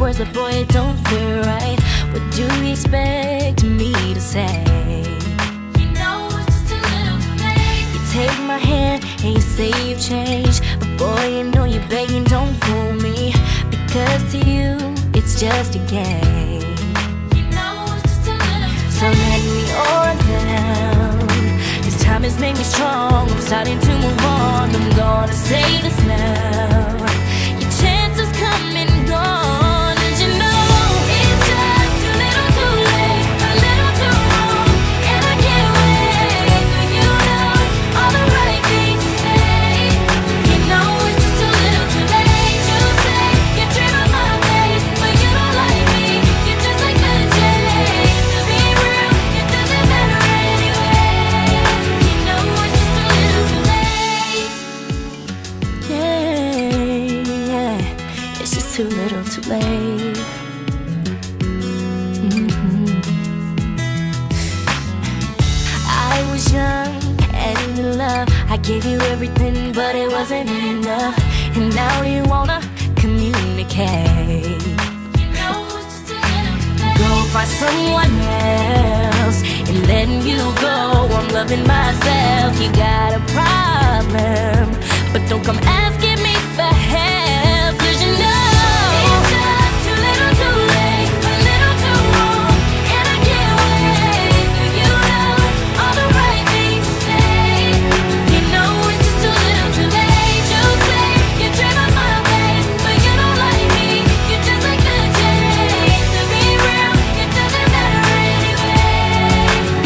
words, but boy, it don't feel right. What do you expect me to say? You know it's just a little too late. You take my hand and you say you've changed, but boy, you know you're begging, don't fool me, because to you, it's just a game. You know it's just a little too late. So let me on down. This time has made me strong. I'm starting to move on. I'm gonna say this now. Your chance has come and gone, and you know it's just too little too late, a little too wrong, and I can't wait for you to know all the right things to say. You know it's just a little too late. You say you dream of my face, but you don't like me. You're just like the chase. To be real, it doesn't matter anyway. You know it's just a little too late. Yeah, it's just too little too late. I was young and in love. I gave you everything, but it wasn't enough. And now you wanna communicate. You know it's just a little too late. Go find someone else and letting you go. I'm loving myself. You got a problem, but don't come asking me for help, 'cause you know it's just too little too late, a little too wrong, and I can't wait for you to know all the right things to say. You know it's just too little too late. You say you dream of my face, but you don't like me. You're just like the chase. To be real, it doesn't matter anyway.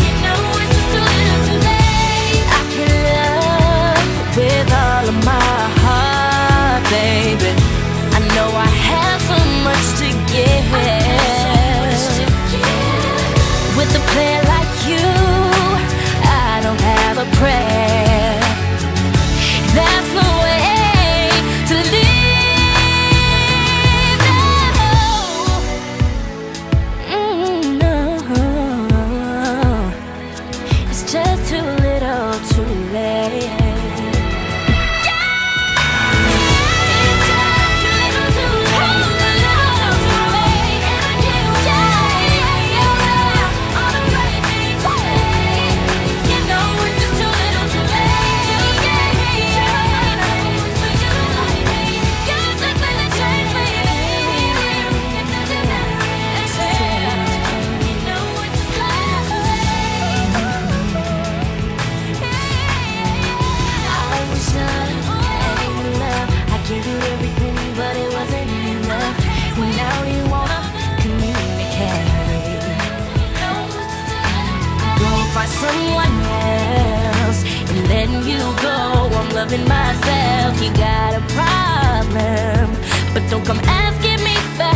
You know it's just too little too late. I can love with all of my heart, baby. I know I have so much to give. With a player like you, I don't have a prayer. That's the way to live. No, it's just too little too late. Gave you everything, but it wasn't enough. And now you wanna communicate. Go find someone else and letting you go. I'm loving myself. You got a problem, but don't come asking me for